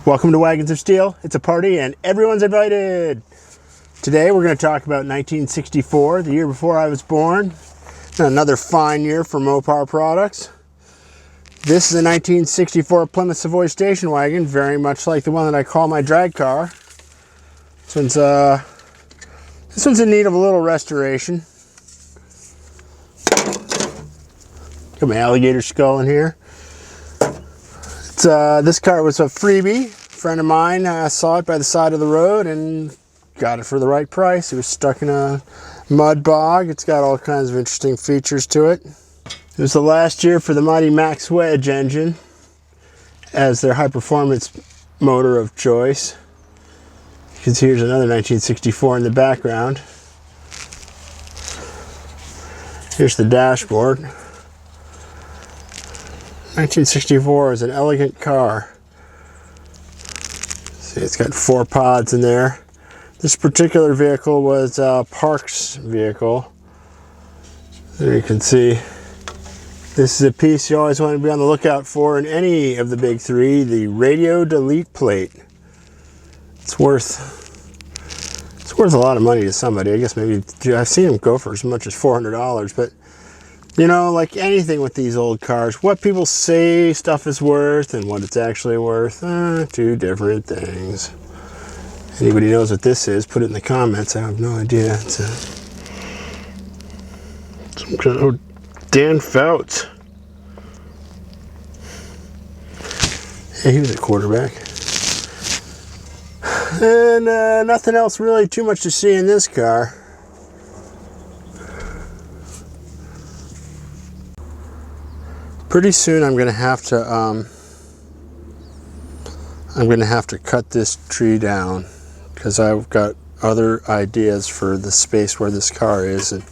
Welcome to Wagons of Steel. It's a party and everyone's invited. Today we're going to talk about 1964, the year before I was born. Another fine year for Mopar products. This is a 1964 Plymouth Savoy station wagon, very much like the one that I call my drag car. This one's in need of a little restoration. Got my alligator skull in here. This car was a freebie. A friend of mine saw it by the side of the road and got it for the right price. It was stuck in a mud bog. It's got all kinds of interesting features to it. It was the last year for the mighty Max Wedge engine as their high-performance motor of choice. You can see here's another 1964 in the background. Here's the dashboard. 1964 is an elegant car. See, it's got 4 pods in there. This particular vehicle was Park's vehicle. There you can see. This is a piece you always want to be on the lookout for in any of the big three, the radio delete plate. It's worth a lot of money to somebody. I guess maybe I've seen them go for as much as $400, but you know, like anything with these old cars, what people say stuff is worth and what it's actually worth, two different things. Anybody knows what this is, put it in the comments. I have no idea. It's some kind of Dan Fouts. Yeah, he was a quarterback. And nothing else really too much to see in this car. Pretty soon I'm going to have to cut this tree down because I've got other ideas for the space where this car is, and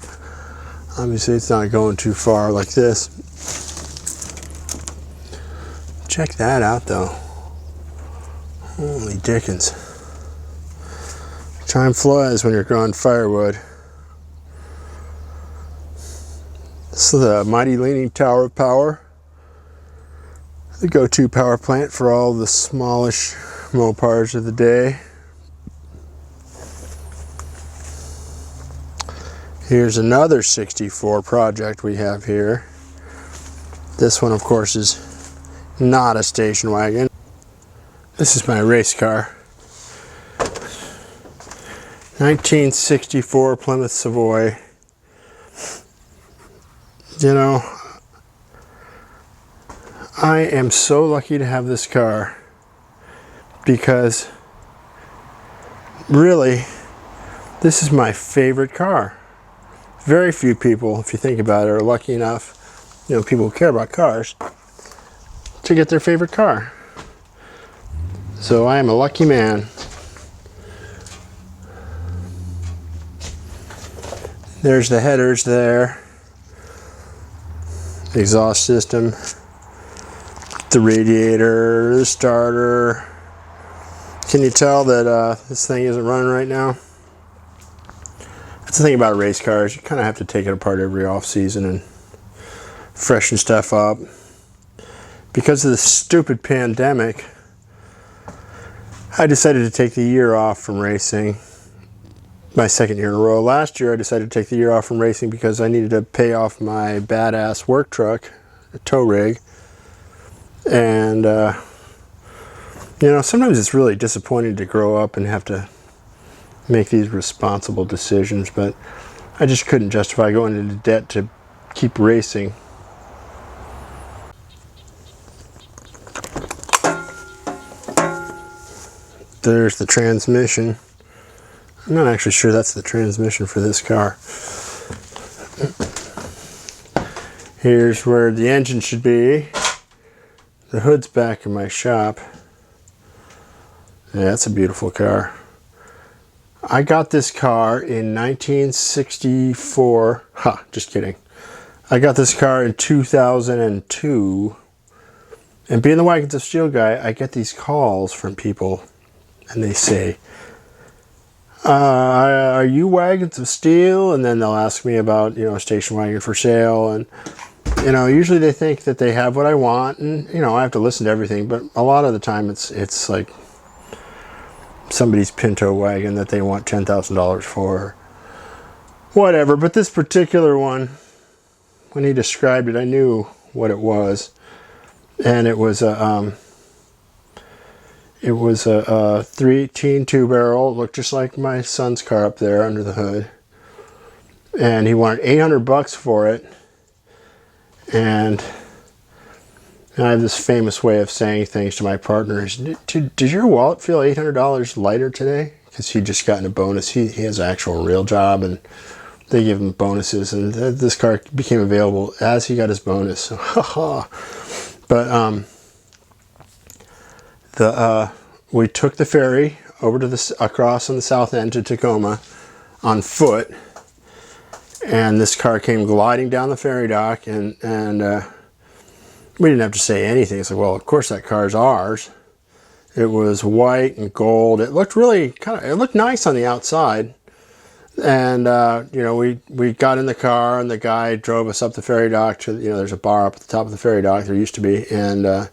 obviously it's not going too far like this. Check that out though. Holy dickens. Time flies when you're growing firewood. This is the mighty leaning tower of power. The go-to power plant for all the smallish Mopars of the day. Here's another 64 project we have here. This one, of course, is not a station wagon. This is my race car. 1964 Plymouth Savoy. You know, I am so lucky to have this car because really this is my favorite car. Very few people, if you think about it, are lucky enough, you know, people who care about cars, to get their favorite car. So I am a lucky man. There's the headers there, the exhaust system, the radiator, the starter. Can you tell that this thing isn't running right now? That's the thing about race cars. You kind of have to take it apart every off season and freshen stuff up. Because of the stupid pandemic, I decided to take the year off from racing. My second year in a row. Last year I decided to take the year off from racing because I needed to pay off my badass work truck, a tow rig. And you know, sometimes it's really disappointing to grow up and have to make these responsible decisions, but I just couldn't justify going into debt to keep racing. There's the transmission. I'm not actually sure that's the transmission for this car. Here's where the engine should be. The hood's back in my shop. Yeah, that's a beautiful car. I got this car in 1964. Ha, just kidding. I got this car in 2002. And being the Wagons of Steel guy, I get these calls from people and they say, are you Wagons of Steel? And then they'll ask me about, you know, a station wagon for sale. And, you know, usually they think that they have what I want. And, you know, I have to listen to everything. But a lot of the time it's like, somebody's Pinto wagon that they want $10,000 for. Whatever, but this particular one, when he described it, I knew what it was. And it was a 318 two-barrel. It looked just like my son's car up there under the hood. And he wanted $800 for it. And I have this famous way of saying things to my partners. Did your wallet feel $800 lighter today? Because he just gotten a bonus. He has an actual real job, and they give him bonuses. And this car became available as he got his bonus. But we took the ferry over to across on the south end to Tacoma on foot. And this car came gliding down the ferry dock, and we didn't have to say anything. It's like, well, of course that car's ours. It was white and gold. It looked really it looked nice on the outside. And, you know, we got in the car, and the guy drove us up the ferry dock to, you know, there's a bar up at the top of the ferry dock. There used to be. And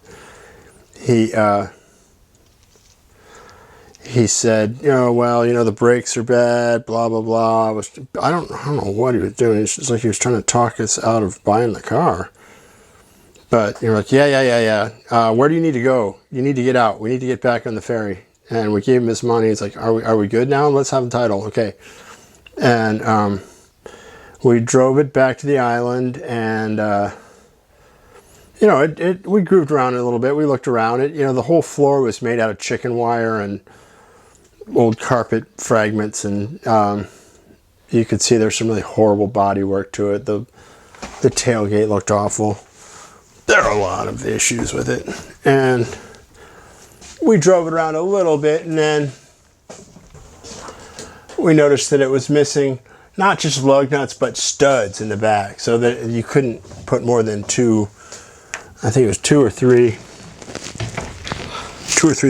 he said, you know, well, you know, the brakes are bad, blah, blah, blah. I don't know what he was doing. It's just like he was trying to talk us out of buying the car. But you're like, yeah. Where do you need to go? You need to get out. We need to get back on the ferry. And we gave him his money. He's like, are we good now? Let's have the title. Okay. And we drove it back to the island, and you know, we grooved around it a little bit. We looked around it. You know, the whole floor was made out of chicken wire and old carpet fragments, and you could see there's some really horrible body work to it. The tailgate looked awful. There are a lot of issues with it. And we drove it around a little bit, and then we noticed that it was missing not just lug nuts, but studs in the back, so that you couldn't put more than two, I think it was two or three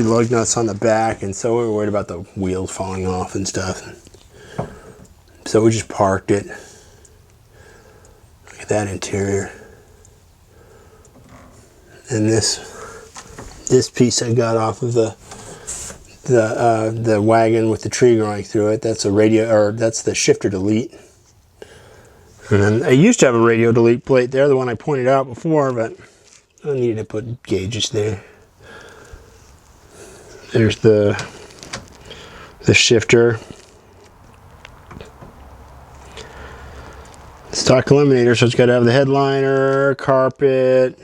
lug nuts on the back. And so we were worried about the wheels falling off and stuff. So we just parked it. Look at that interior. And this piece I got off of the wagon with the tree growing through it. That's a radio, or that's the shifter delete. And then I used to have a radio delete plate there, the one I pointed out before, but I needed to put gauges there. There's the shifter. Stock Eliminator, so it's got to have the headliner, carpet.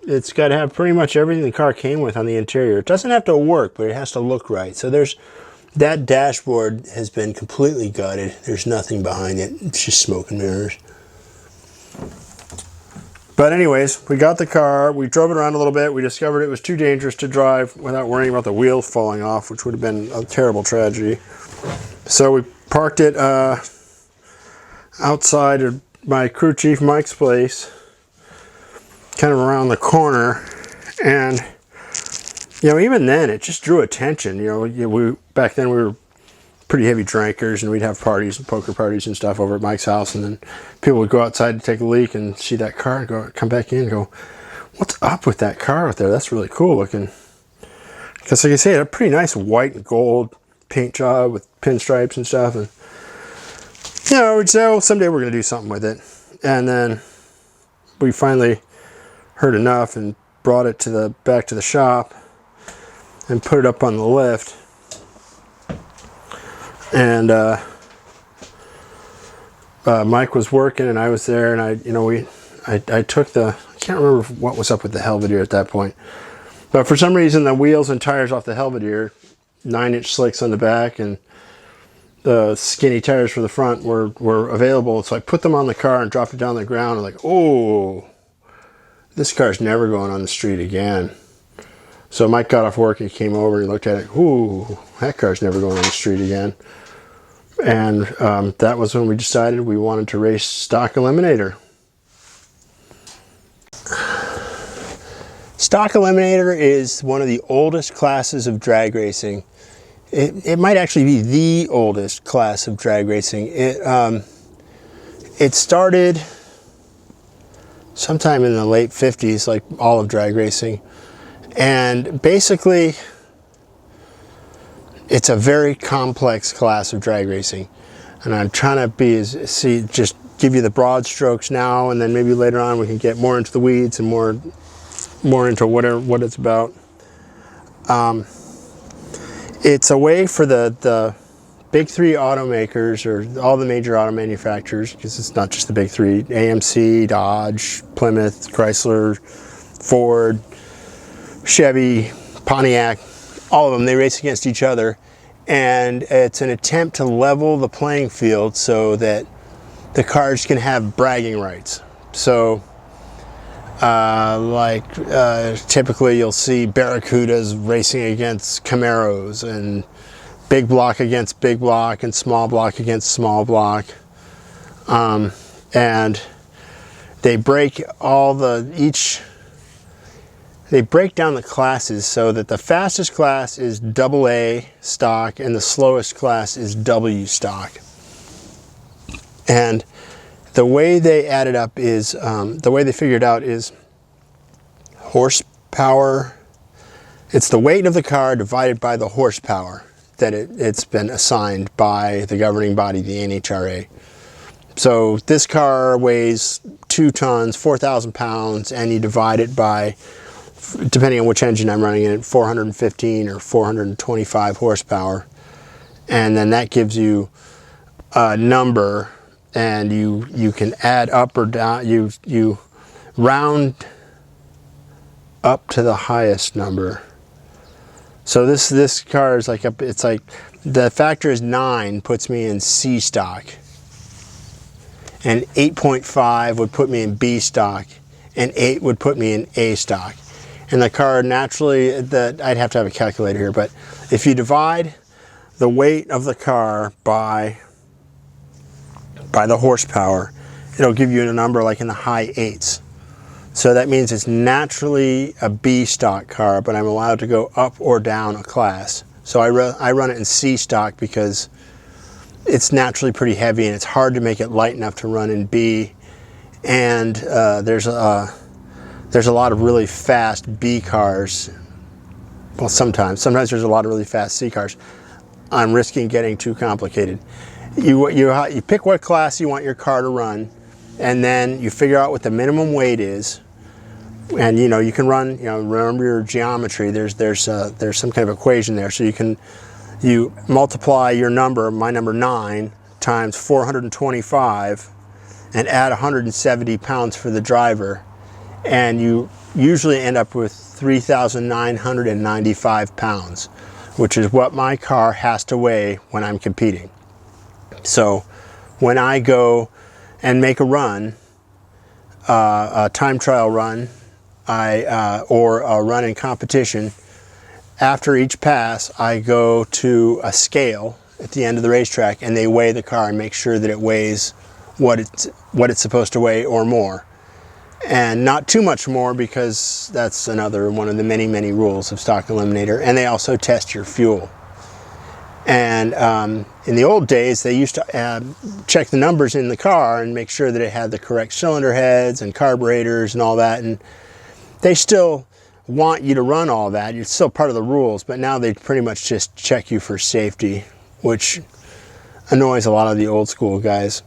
It's got to have pretty much everything the car came with on the interior. It doesn't have to work, but it has to look right. So that dashboard has been completely gutted. There's nothing behind it. It's just smoke and mirrors. But anyways, we got the car. We drove it around a little bit. We discovered it was too dangerous to drive without worrying about the wheels falling off, which would have been a terrible tragedy. So we parked it outside of my crew chief Mike's place, kind of around the corner. And you know, even then it just drew attention. You know, back then we were pretty heavy drinkers, and we'd have parties and poker parties and stuff over at Mike's house, and then people would go outside to take a leak and see that car and come back in and go, what's up with that car out there? That's really cool looking. Because like I say, it had a pretty nice white and gold paint job with pinstripes and stuff. And you know, we'd say, oh, someday we're going to do something with it. And then we finally heard enough and brought it back to the shop and put it up on the lift. And Mike was working, and I was there, and I took I can't remember what was up with the Helvetier at that point, but for some reason the wheels and tires off the Helvetier, 9-inch slicks on the back, and the skinny tires for the front were available. So I put them on the car and dropped it down on the ground. I'm like, oh, this car's never going on the street again. So Mike got off work and he came over and looked at it. Ooh, that car's never going on the street again. And that was when we decided we wanted to race Stock Eliminator. Stock Eliminator is one of the oldest classes of drag racing. It might actually be the oldest class of drag racing. It started sometime in the late 50s, like all of drag racing. And basically, it's a very complex class of drag racing, and I'm trying to just give you the broad strokes now, and then maybe later on we can get more into the weeds and more into what it's about. It's a way for the big three automakers, or all the major auto manufacturers, because it's not just the big three: AMC, Dodge, Plymouth, Chrysler, Ford, Chevy, Pontiac, all of them. They race against each other, and it's an attempt to level the playing field so that the cars can have bragging rights. So typically you'll see Barracudas racing against Camaros, and big block against big block, and small block against small block, and they break down the classes so that the fastest class is AA stock and the slowest class is W stock. And the way they add it up is, the way they figured out is horsepower. It's the weight of the car divided by the horsepower that it's been assigned by the governing body, the NHRA. So this car weighs 2 tons, 4,000 pounds, and you divide it by, depending on which engine I'm running in it, 415 or 425 horsepower. And then that gives you a number, and you can add up or down. You round up to the highest number. So this car is it's like the factor is 9 puts me in C stock, and 8.5 would put me in B stock, and 8 would put me in A stock. And the car naturally, I'd have to have a calculator here, but if you divide the weight of the car by the horsepower, it'll give you a number like in the high 8s. So that means it's naturally a B stock car, but I'm allowed to go up or down a class. So I run it in C stock because it's naturally pretty heavy, and it's hard to make it light enough to run in B. And there's a lot of really fast B cars. Well, sometimes there's a lot of really fast C cars. I'm risking getting too complicated. You pick what class you want your car to run, and then you figure out what the minimum weight is. And you can run, remember your geometry. There's some kind of equation there, so you multiply your number, my number 9, times 425, and add 170 pounds for the driver, and you usually end up with 3,995 pounds, which is what my car has to weigh when I'm competing. So when I go and make a run, a time trial run, or a run in competition, after each pass I go to a scale at the end of the racetrack, and they weigh the car and make sure that it weighs what it's supposed to weigh or more, and not too much more, because that's another one of the many rules of Stock Eliminator. And they also test your fuel. And in the old days, they used to check the numbers in the car and make sure that it had the correct cylinder heads and carburetors and all that. And they still want you to run all that. It's still part of the rules, but now they pretty much just check you for safety, which annoys a lot of the old school guys.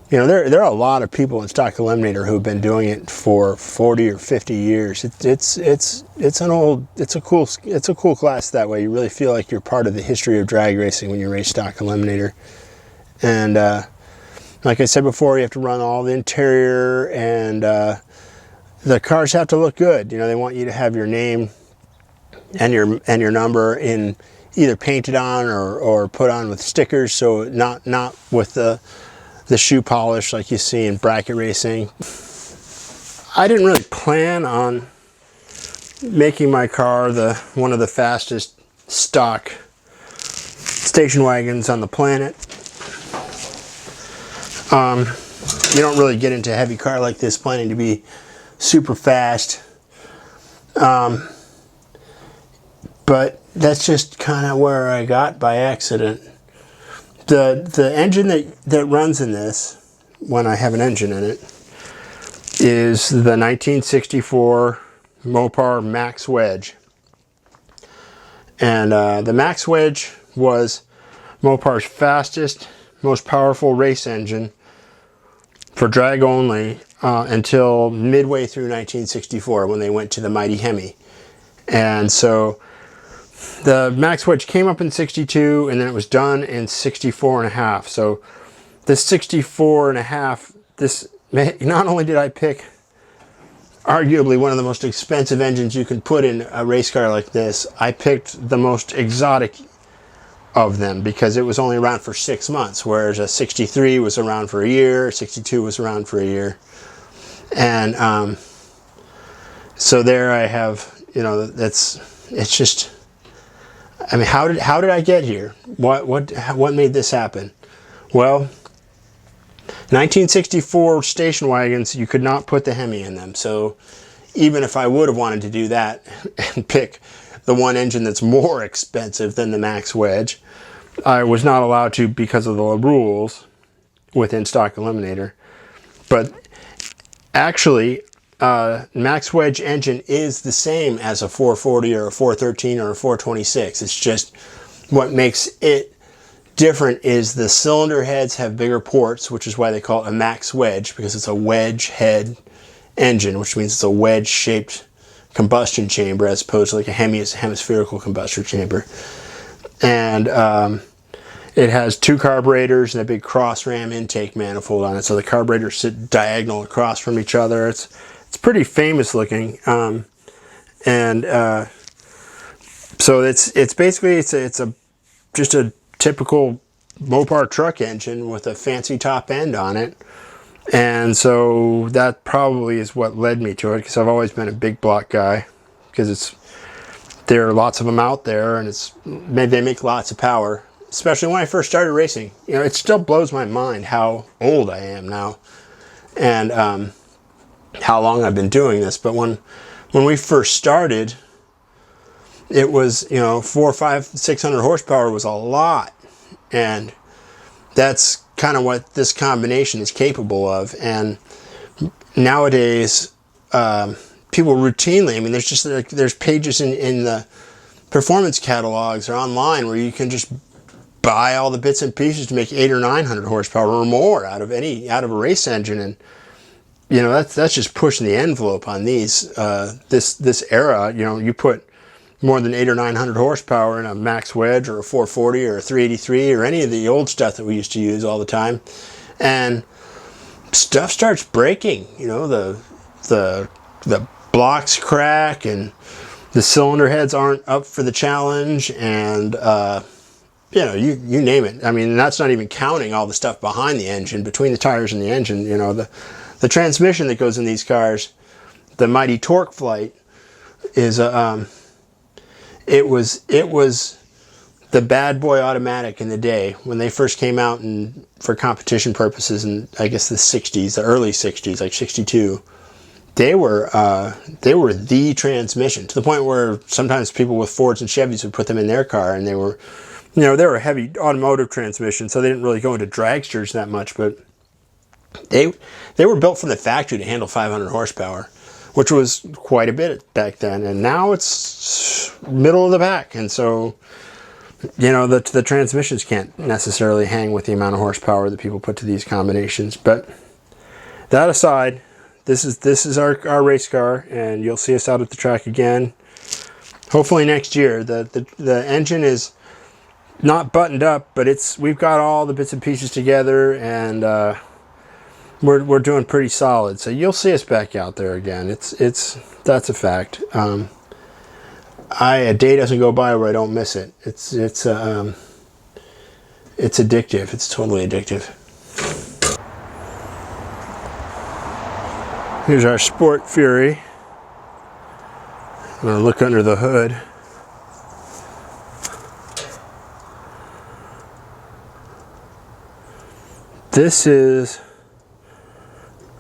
There are a lot of people in Stock Eliminator who've been doing it for 40 or 50 years. It's a cool class that way. You really feel like you're part of the history of drag racing when you race Stock Eliminator. And like I said before, you have to run all the interior, and the cars have to look good. They want you to have your name and your number in either painted on or put on with stickers, so not with the shoe polish like you see in bracket racing. I didn't really plan on making my car one of the fastest stock station wagons on the planet. You don't really get into a heavy car like this planning to be super fast. But that's just kind of where I got by accident. The engine that runs in this, when I have an engine in it, is the 1964 Mopar Max Wedge. And the Max Wedge was Mopar's fastest, most powerful race engine for drag only until midway through 1964 when they went to the Mighty Hemi. And so the max wedge came up in 62 and then it was done in 64 and a half. So this 64 and a half, this, not only did I pick arguably one of the most expensive engines you can put in a race car like this, I picked the most exotic of them because it was only around for 6 months, whereas a 63 was around for a year, 62 was around for a year. And so there I have, you know, it's just, I mean, how did I get here? What made this happen? Well, 1964 station wagons, you could not put the Hemi in them. So even if I would have wanted to do that and pick the one engine that's more expensive than the max wedge, I was not allowed to because of the rules within stock Eliminator. But actually, max wedge engine is the same as a 440 or a 413 or a 426. It's just what makes it different is the cylinder heads have bigger ports, which is why they call it a max wedge, because it's a wedge head engine, which means it's a wedge shaped combustion chamber as opposed to like a Hemi is a hemispherical combustion chamber. And it has 2 carburetors and a big cross ram intake manifold on it, so the carburetors sit diagonal across from each other. It's pretty famous looking, so it's basically just a typical Mopar truck engine with a fancy top end on it. And so that probably is what led me to it, because I've always been a big block guy, because there are lots of them out there, and they make lots of power, especially when I first started racing. You know, it still blows my mind how old I am now and how long I've been doing this. But when we first started, it was, you know, 400, 500, 600 horsepower was a lot. And that's kind of what this combination is capable of. And nowadays, people routinely, I mean, there's just like, there's pages in the performance catalogs or online where you can just buy all the bits and pieces to make 800 or 900 horsepower or more out of a race engine. And you know, that's just pushing the envelope on these. This era, you know, you put more than 800 or 900 horsepower in a max wedge or a 440 or a 383 or any of the old stuff that we used to use all the time, and stuff starts breaking. You know, the blocks crack and the cylinder heads aren't up for the challenge, and you know, you name it. I mean, that's not even counting all the stuff behind the engine, between the tires and the engine. You know, the transmission that goes in these cars, the mighty Torque Flight, is it was the bad boy automatic in the day when they first came out and for competition purposes in, I guess, the 60s, the early 60s, like 62. They were the transmission, to the point where sometimes people with Fords and Chevys would put them in their car, and they were, you know, they were heavy automotive transmission, so they didn't really go into dragsters that much, but they were built from the factory to handle 500 horsepower, which was quite a bit back then. And now it's middle of the pack, and so, you know, the transmissions can't necessarily hang with the amount of horsepower that people put to these combinations. But that aside, this is our race car, and you'll see us out at the track again, hopefully next year. The engine is not buttoned up, but we've got all the bits and pieces together, and we're doing pretty solid. So you'll see us back out there again. That's a fact. A day doesn't go by where I don't miss it. It's addictive. It's totally addictive. Here's our Sport Fury. I'm gonna look under the hood. This is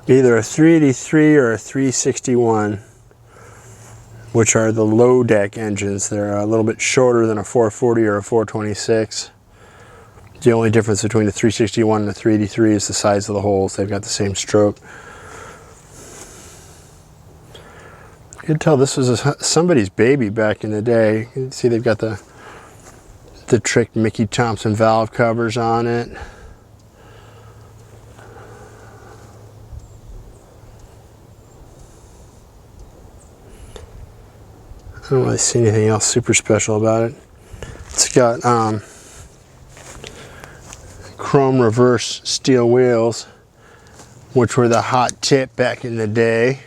either a 383 or a 361, which are the low deck engines. They're a little bit shorter than a 440 or a 426. The only difference between the 361 and the 383 is the size of the holes. They've got the same stroke. You can tell this was somebody's baby back in the day. You can see they've got the The trick Mickey Thompson valve covers on it. I don't really see anything else super special about it. It's got chrome reverse steel wheels, which were the hot tip back in the day.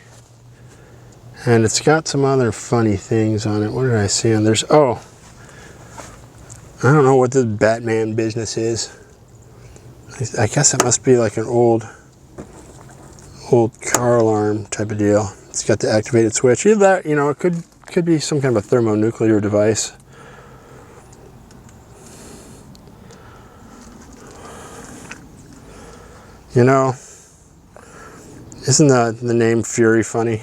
And it's got some other funny things on it. What did I see on there's oh, I don't know what this Batman business is. I guess it must be like an old car alarm type of deal. It's got the activated switch. Either that, you know, it could be some kind of a thermonuclear device. You know, isn't the name Fury funny?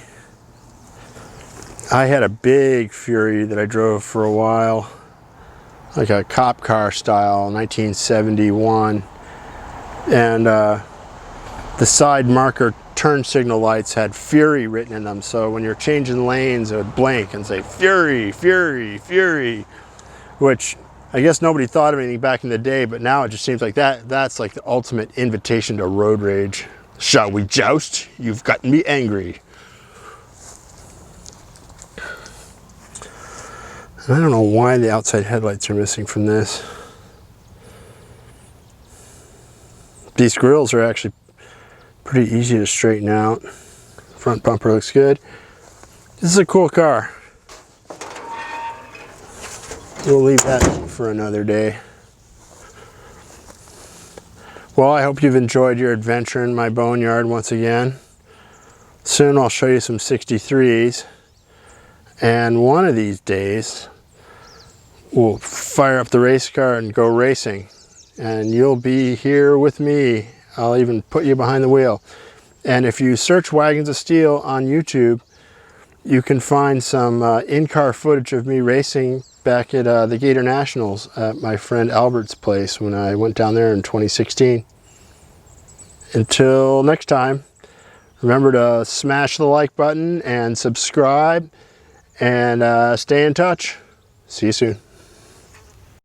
I had a big Fury that I drove for a while, like a cop car style, 1971, and the side marker turn signal lights had Fury written in them, so when you're changing lanes it would blink and say Fury, Fury, Fury, which I guess nobody thought of anything back in the day, but now it just seems like that's like the ultimate invitation to road rage. Shall we joust? You've gotten me angry. And I don't know why the outside headlights are missing from this. These grills are actually pretty easy to straighten out. Front bumper looks good. This is a cool car. We'll leave that for another day. Well, I hope you've enjoyed your adventure in my boneyard once again. Soon I'll show you some 63s. And one of these days, we'll fire up the race car and go racing. And you'll be here with me. I'll even put you behind the wheel. And if you search Wagons of Steel on YouTube, you can find some in-car footage of me racing back at the Gator Nationals at my friend Albert's place when I went down there in 2016. Until next time, remember to smash the like button and subscribe and stay in touch. See you soon.